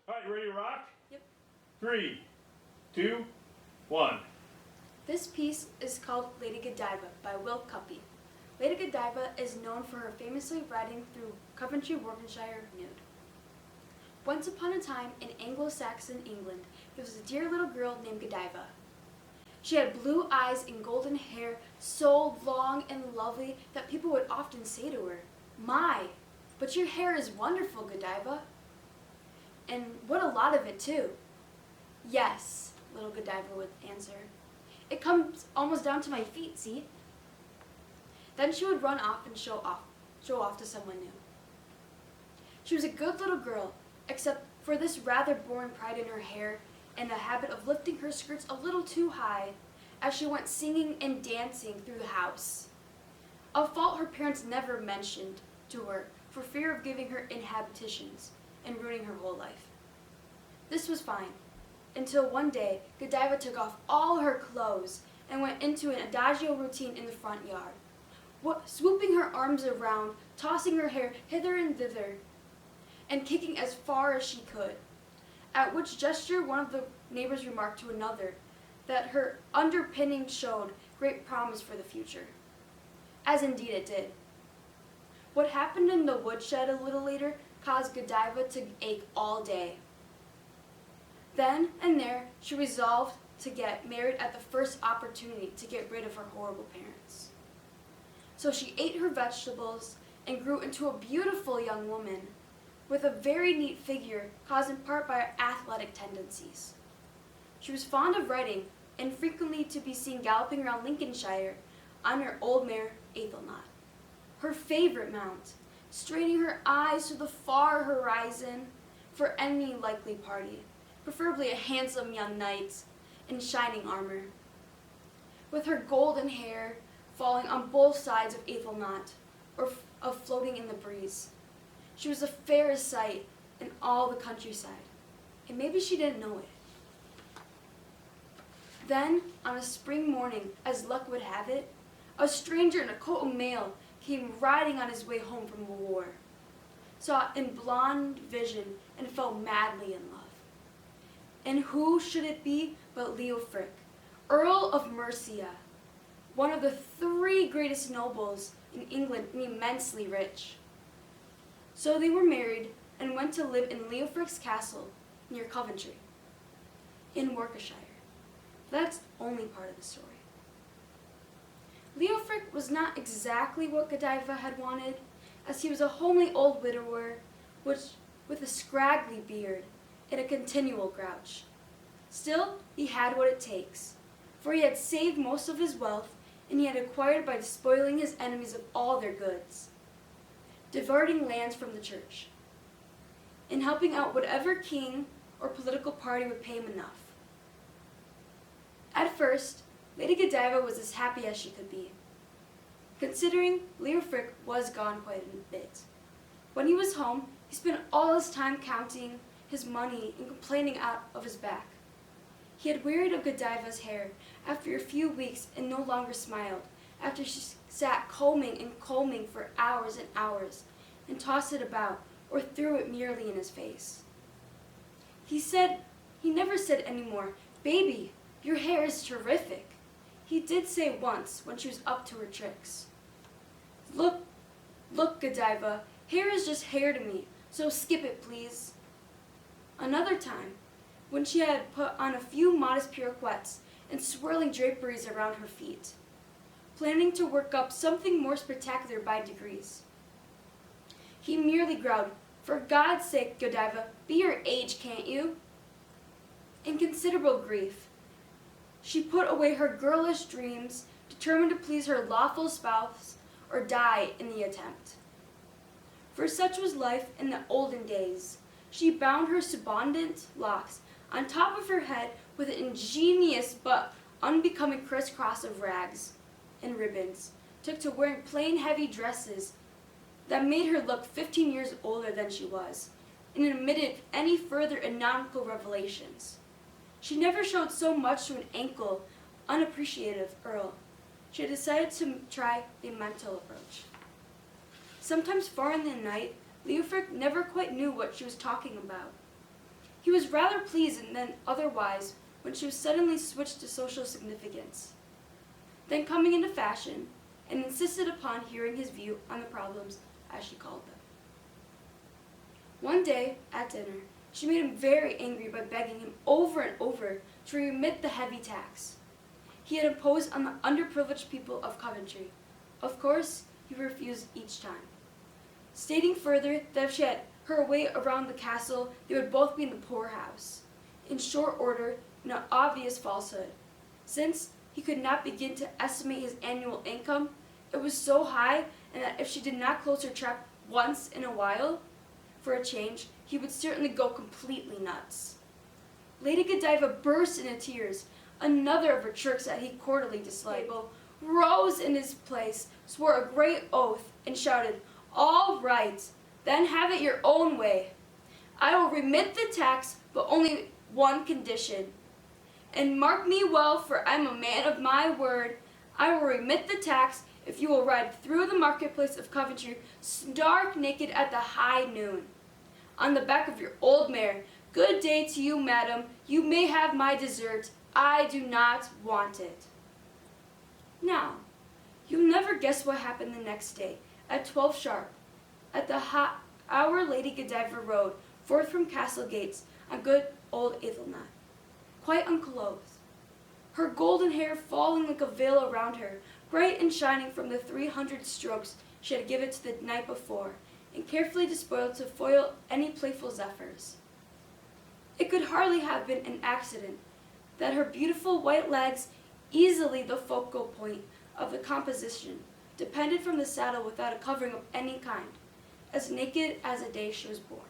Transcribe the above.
All right, you ready to rock? Yep. 3, 2, 1. This piece is called Lady Godiva by Will Cuppy. Lady Godiva is known for her famously riding through Coventry, Warwickshire nude. Once upon a time in Anglo-Saxon England, there was a dear little girl named Godiva. She had blue eyes and golden hair so long and lovely that people would often say to her, "My, but your hair is wonderful, Godiva." "And what a lot of it, too." "Yes," little Godiva would answer. "It comes almost down to my feet, see?" Then she would run off and show off to someone new. She was a good little girl, except for this rather boring pride in her hair and a habit of lifting her skirts a little too high as she went singing and dancing through the house. A fault her parents never mentioned to her for fear of giving her inhabitations and ruining her whole life. This was fine, until one day Godiva took off all her clothes and went into an adagio routine in the front yard, swooping her arms around, tossing her hair hither and thither, and kicking as far as she could, at which gesture one of the neighbors remarked to another that her underpinning showed great promise for the future, as indeed it did. What happened in the woodshed a little later caused Godiva to ache all day. Then and there, she resolved to get married at the first opportunity to get rid of her horrible parents. So she ate her vegetables and grew into a beautiful young woman with a very neat figure caused in part by her athletic tendencies. She was fond of riding and frequently to be seen galloping around Lincolnshire on her old mare, Athelnot, her favorite mount, straining her eyes to the far horizon for any likely party, preferably a handsome young knight in shining armor, with her golden hair falling on both sides of Athelnot or of floating in the breeze. She was the fairest sight in all the countryside, and maybe she didn't know it. Then, on a spring morning, as luck would have it, a stranger in a coat of mail came riding on his way home from the war, saw it in blonde vision, and fell madly in love. And who should it be but Leofric, Earl of Mercia, one of the 3 greatest nobles in England and immensely rich. So they were married and went to live in Leofric's castle near Coventry, in Warwickshire. That's only part of the story. Leofric was not exactly what Godiva had wanted, as he was a homely old widower with a scraggly beard and a continual grouch. Still, he had what it takes, for he had saved most of his wealth, and he had acquired by despoiling his enemies of all their goods, diverting lands from the church, and helping out whatever king or political party would pay him enough. At first, Lady Godiva was as happy as she could be, considering Leofric was gone quite a bit. When he was home, he spent all his time counting his money and complaining out of his back. He had wearied of Godiva's hair after a few weeks and no longer smiled after she sat combing and combing for hours and hours and tossed it about or threw it merely in his face. He never said any more, "Baby, your hair is terrific." He did say once when she was up to her tricks, Look, Godiva, hair is just hair to me, so skip it, please." Another time, when she had put on a few modest pirouettes and swirling draperies around her feet, planning to work up something more spectacular by degrees, he merely growled, "For God's sake, Godiva, be your age, can't you?" In considerable grief, she put away her girlish dreams, determined to please her lawful spouse or die in the attempt. For such was life in the olden days. She bound her subondant locks on top of her head with an ingenious but unbecoming crisscross of rags and ribbons, took to wearing plain heavy dresses that made her look 15 years older than she was, and omitted any further anatomical revelations. She never showed so much to an ankle, unappreciative earl. She had decided to try the mental approach. Sometimes far in the night, Leofric never quite knew what she was talking about. He was rather pleased than otherwise when she was suddenly switched to social significance, then coming into fashion, and insisted upon hearing his view on the problems, as she called them. One day, at dinner, she made him very angry by begging him over and over to remit the heavy tax he had imposed on the underprivileged people of Coventry. Of course, he refused each time, stating further that if she had her way around the castle, they would both be in the poorhouse. In short order, an obvious falsehood, since he could not begin to estimate his annual income. It was so high, and that if she did not close her trap once in a while, for a change, he would certainly go completely nuts. Lady Godiva burst into tears. Another of her tricks that he cordially disliked, rose in his place, swore a great oath, and shouted, "All right, then have it your own way. I will remit the tax, but only one condition. And mark me well, for I am a man of my word. I will remit the tax if you will ride through the marketplace of Coventry stark naked at the high noon, on the back of your old mare. Good day to you, madam. You may have my dessert. I do not want it." Now, you'll never guess what happened the next day, at 12 sharp, at the hour Lady Godiva rode forth from Castle Gates on good old Ethelnut, quite unclothed, her golden hair falling like a veil around her, bright and shining from the 300 strokes she had given to the night before, and carefully despoiled to foil any playful zephyrs. It could hardly have been an accident that her beautiful white legs, easily the focal point of the composition, depended from the saddle without a covering of any kind, as naked as the day she was born.